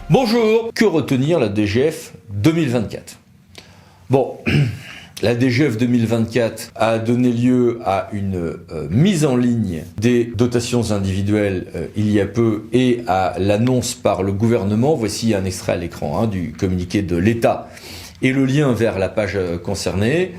Bonjour, que retenir la DGF 2024? Bon, la DGF 2024 a donné lieu à une mise en ligne des dotations individuelles il y a peu et à l'annonce par le gouvernement. Voici un extrait à l'écran du communiqué de l'État et le lien vers la page concernée.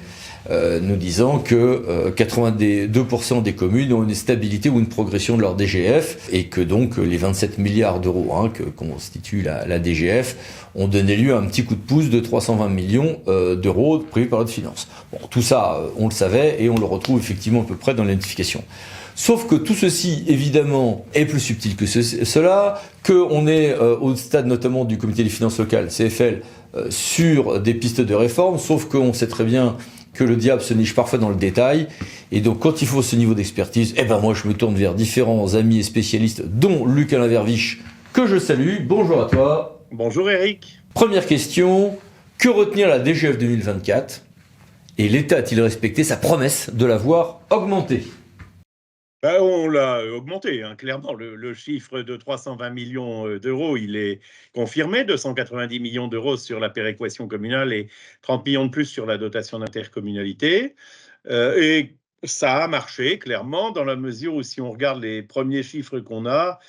Nous disant que 82% des communes ont une stabilité ou une progression de leur DGF et que donc les 27 milliards d'euros que constitue la DGF ont donné lieu à un petit coup de pouce de 320 millions d'euros prévus par la loi de finances. Bon, tout ça, on le savait et on le retrouve effectivement à peu près dans la notification. Sauf que tout ceci, évidemment, est plus subtil que cela, qu'on est au stade notamment du comité des finances locales, CFL, sur des pistes de réforme, sauf qu'on sait très bien que le diable se niche parfois dans le détail. Et donc, quand il faut ce niveau d'expertise, moi, je me tourne vers différents amis et spécialistes, dont Luc Alain Verviche, que je salue. Bonjour à toi. Bonjour Eric. Première question, que retenir la DGF 2024? Et l'État a-t-il respecté sa promesse de l'avoir augmentée? On l'a augmenté, clairement. Le chiffre de 320 millions d'euros, il est confirmé, 290 millions d'euros sur la péréquation communale et 30 millions de plus sur la dotation d'intercommunalité. Et ça a marché, clairement, dans la mesure où, si on regarde les premiers chiffres qu'on a,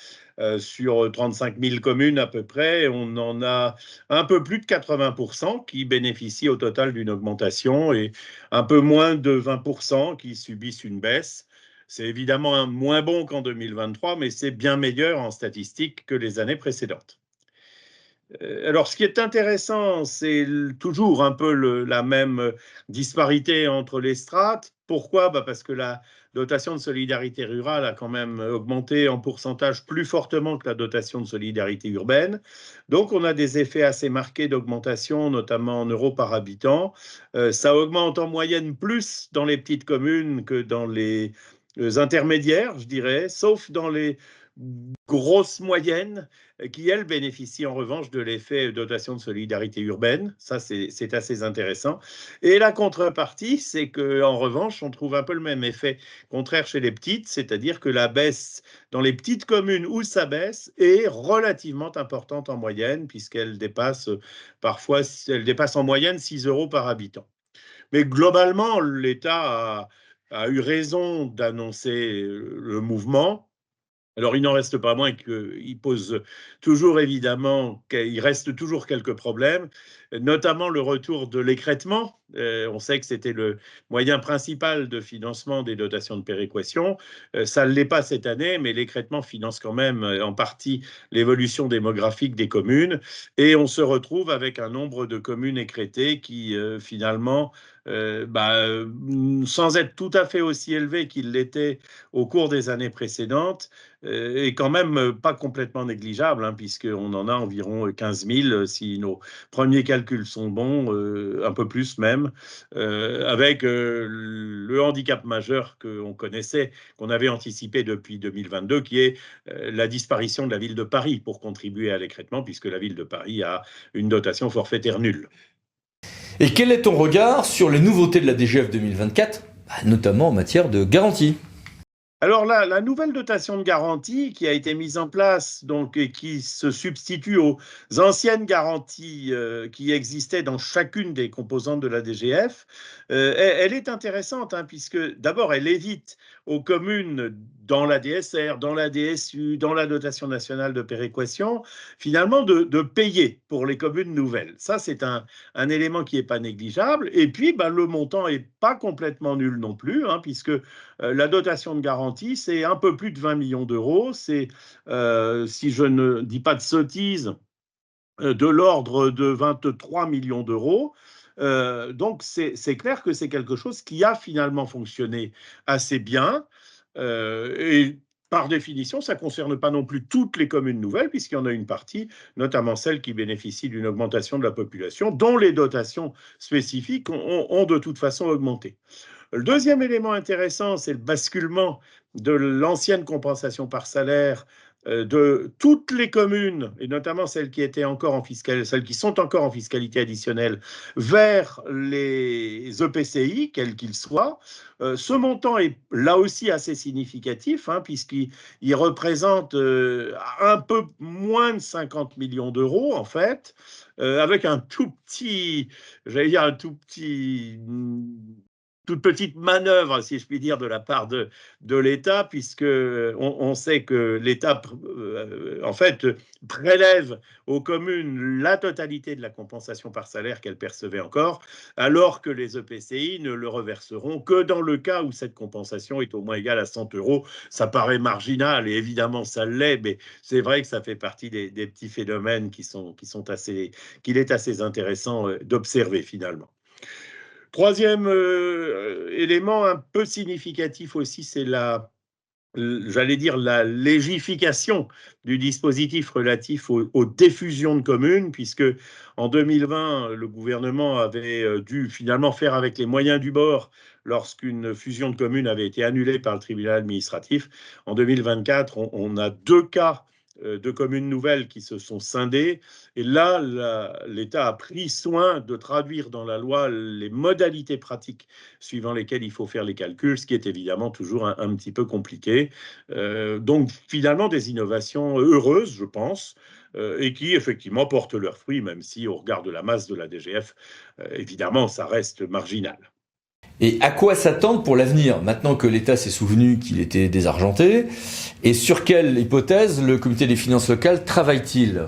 sur 35 000 communes à peu près, on en a un peu plus de 80% qui bénéficient au total d'une augmentation et un peu moins de 20% qui subissent une baisse. C'est évidemment moins bon qu'en 2023, mais c'est bien meilleur en statistique que les années précédentes. Alors, ce qui est intéressant, c'est toujours un peu la même disparité entre les strates. Pourquoi? Parce que la dotation de solidarité rurale a quand même augmenté en pourcentage plus fortement que la dotation de solidarité urbaine. Donc, on a des effets assez marqués d'augmentation, notamment en euros par habitant. Ça augmente en moyenne plus dans les petites communes que dans les intermédiaires, je dirais, sauf dans les grosses moyennes qui, elles, bénéficient en revanche de l'effet dotation de solidarité urbaine. Ça, c'est assez intéressant. Et la contrepartie, c'est qu'en revanche, on trouve un peu le même effet contraire chez les petites, c'est-à-dire que la baisse dans les petites communes où ça baisse est relativement importante en moyenne, puisqu'elle dépasse parfois, elle dépasse en moyenne 6 euros par habitant. Mais globalement, l'État a eu raison d'annoncer le mouvement. Alors, il n'en reste pas moins qu'il pose toujours, évidemment, qu'il reste toujours quelques problèmes, notamment le retour de l'écrêtement. On sait que c'était le moyen principal de financement des dotations de péréquation. Ça ne l'est pas cette année, mais l'écrêtement finance quand même en partie l'évolution démographique des communes. Et on se retrouve avec un nombre de communes écrêtées qui, finalement, sans être tout à fait aussi élevé qu'il l'était au cours des années précédentes, est quand même pas complètement négligeable, puisqu'on en a environ 15 000, si nos premiers calculs sont bons, un peu plus même, avec le handicap majeur qu'on connaissait, qu'on avait anticipé depuis 2022, qui est la disparition de la ville de Paris pour contribuer à l'écrêtement, puisque la ville de Paris a une dotation forfaitaire nulle. Et quel est ton regard sur les nouveautés de la DGF 2024, notamment en matière de garantie? Alors là, la nouvelle dotation de garantie qui a été mise en place, donc, et qui se substitue aux anciennes garanties qui existaient dans chacune des composantes de la DGF, elle est intéressante, puisque d'abord, elle évite aux communes dans la DSR, dans la DSU, dans la dotation nationale de péréquation, finalement de payer pour les communes nouvelles. Ça, c'est un élément qui n'est pas négligeable. Et puis, le montant n'est pas complètement nul non plus, puisque la dotation de garantie, c'est un peu plus de 20 millions d'euros. C'est, si je ne dis pas de sottises, de l'ordre de 23 millions d'euros. Donc, c'est clair que c'est quelque chose qui a finalement fonctionné assez bien. Et par définition, ça ne concerne pas non plus toutes les communes nouvelles, puisqu'il y en a une partie, notamment celles qui bénéficient d'une augmentation de la population, dont les dotations spécifiques ont de toute façon augmenté. Le deuxième élément intéressant, c'est le basculement de l'ancienne compensation par salaire de toutes les communes, et notamment celles qui sont encore en fiscalité additionnelle, vers les EPCI, quels qu'ils soient. Ce montant est là aussi assez significatif, hein, puisqu'il représente un peu moins de 50 millions d'euros, en fait, avec un tout petit, j'allais dire un tout petit, toute petite manœuvre, si je puis dire, de la part de l'État, puisque on sait que l'État, en fait, prélève aux communes la totalité de la compensation par salaire qu'elles percevaient encore, alors que les EPCI ne le reverseront que dans le cas où cette compensation est au moins égale à 100 euros. Ça paraît marginal, et évidemment ça l'est, mais c'est vrai que ça fait partie des petits phénomènes qu'il est assez intéressant d'observer finalement. Troisième élément un peu significatif aussi, c'est j'allais dire, la légification du dispositif relatif aux diffusions de communes, puisque en 2020, le gouvernement avait dû finalement faire avec les moyens du bord lorsqu'une fusion de communes avait été annulée par le tribunal administratif. En 2024, on a 2 cas de communes nouvelles qui se sont scindées. Et là, l'État a pris soin de traduire dans la loi les modalités pratiques suivant lesquelles il faut faire les calculs, ce qui est évidemment toujours un petit peu compliqué. Donc finalement, des innovations heureuses, je pense, et qui effectivement portent leurs fruits, même si au regard de la masse de la DGF, évidemment, ça reste marginal. Et à quoi s'attendre pour l'avenir, maintenant que l'État s'est souvenu qu'il était désargenté? Et sur quelle hypothèse le comité des finances locales travaille-t-il?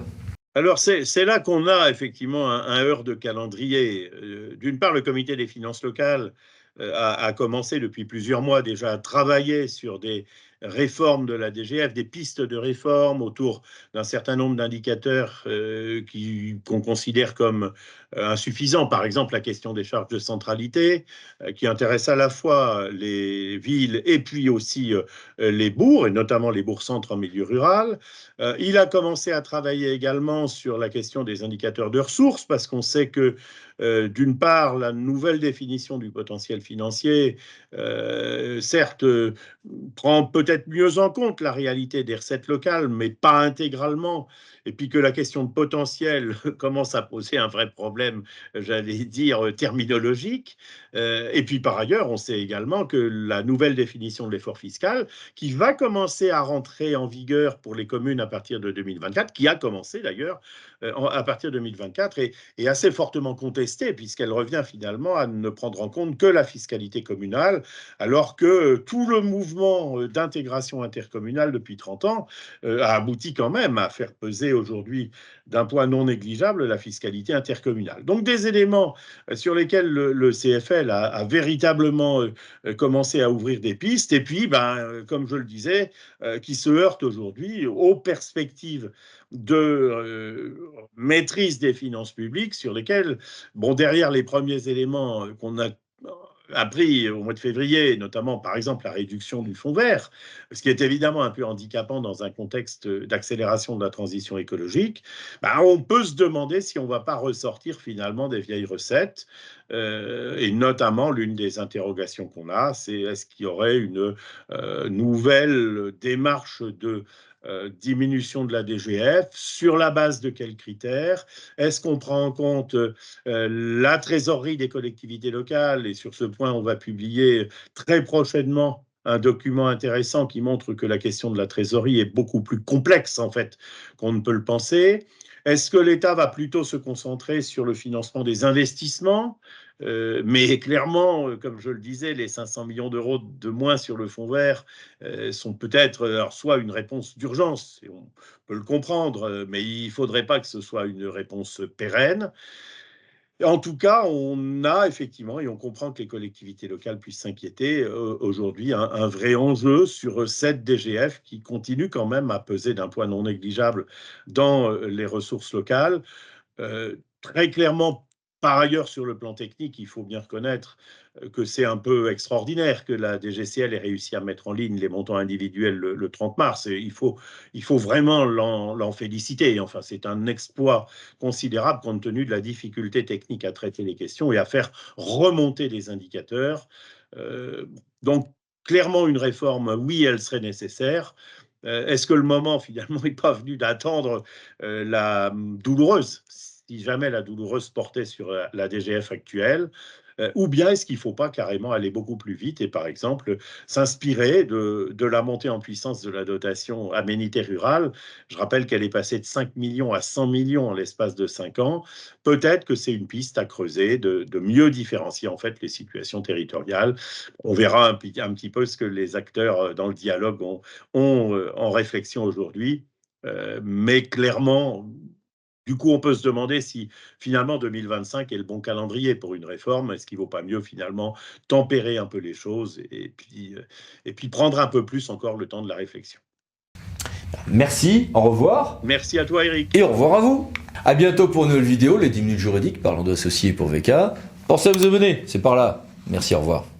Alors, c'est là qu'on a effectivement un heurt de calendrier. D'une part, le comité des finances locales a commencé depuis plusieurs mois déjà à travailler sur des réformes de la DGF, des pistes de réforme autour d'un certain nombre d'indicateurs qu'on considère comme insuffisants. Par exemple, la question des charges de centralité, qui intéresse à la fois les villes et puis aussi les bourgs, et notamment les bourgs-centres en milieu rural. Il a commencé à travailler également sur la question des indicateurs de ressources, parce qu'on sait que, d'une part, la nouvelle définition du potentiel financier, certes, prend peut-être mieux en compte la réalité des recettes locales, mais pas intégralement, et puis que la question de potentiel commence à poser un vrai problème, j'allais dire, terminologique. Et puis par ailleurs, on sait également que la nouvelle définition de l'effort fiscal, qui va commencer à rentrer en vigueur pour les communes à partir de 2024, qui a commencé d'ailleurs à partir de 2024, est assez fortement contestée, puisqu'elle revient finalement à ne prendre en compte que la fiscalité communale, alors que tout le mouvement d'intégration intercommunale depuis 30 ans a abouti quand même à faire peser aujourd'hui d'un poids non négligeable la fiscalité intercommunale. Donc des éléments sur lesquels le CFL a véritablement commencé à ouvrir des pistes, et puis, comme je le disais, qui se heurtent aujourd'hui aux perspectives de maîtrise des finances publiques, sur lesquelles, bon, derrière les premiers éléments qu'on a appris au mois de février, notamment par exemple la réduction du fonds vert, ce qui est évidemment un peu handicapant dans un contexte d'accélération de la transition écologique, on peut se demander si on ne va pas ressortir finalement des vieilles recettes. Et notamment, l'une des interrogations qu'on a, c'est est-ce qu'il y aurait une nouvelle démarche de diminution de la DGF, sur la base de quels critères? Est-ce qu'on prend en compte la trésorerie des collectivités locales? Et sur ce point, on va publier très prochainement un document intéressant qui montre que la question de la trésorerie est beaucoup plus complexe en fait qu'on ne peut le penser. Est-ce que l'État va plutôt se concentrer sur le financement des investissements? Mais clairement, comme je le disais, les 500 millions d'euros de moins sur le fonds vert sont peut-être soit une réponse d'urgence, et on peut le comprendre, mais il ne faudrait pas que ce soit une réponse pérenne. En tout cas, on a effectivement, et on comprend que les collectivités locales puissent s'inquiéter, aujourd'hui un vrai enjeu sur cette DGF qui continue quand même à peser d'un poids non négligeable dans les ressources locales. Très clairement, par ailleurs, sur le plan technique, il faut bien reconnaître que c'est un peu extraordinaire que la DGCL ait réussi à mettre en ligne les montants individuels le 30 mars. Et il faut vraiment l'en féliciter. Enfin, c'est un exploit considérable compte tenu de la difficulté technique à traiter les questions et à faire remonter les indicateurs. Donc, clairement, une réforme, oui, elle serait nécessaire. Est-ce que le moment, finalement, n'est pas venu d'attendre la douloureuse, si jamais la douloureuse portait sur la DGF actuelle, ou bien est-ce qu'il ne faut pas carrément aller beaucoup plus vite et, par exemple, s'inspirer de la montée en puissance de la dotation aménité rurale? Je rappelle qu'elle est passée de 5 millions à 100 millions en l'espace de 5 ans. Peut-être que c'est une piste à creuser de mieux différencier en fait les situations territoriales. On verra un petit peu ce que les acteurs dans le dialogue ont en réflexion aujourd'hui. Mais clairement, du coup, on peut se demander si finalement 2025 est le bon calendrier pour une réforme. Est-ce qu'il ne vaut pas mieux finalement tempérer un peu les choses et puis prendre un peu plus encore le temps de la réflexion? Merci, au revoir. Merci à toi, Eric. Et au revoir à vous. À bientôt pour une nouvelle vidéo, les 10 minutes juridiques, parlons d'associés pour VK. Pensez à vous abonner, c'est par là. Merci, au revoir.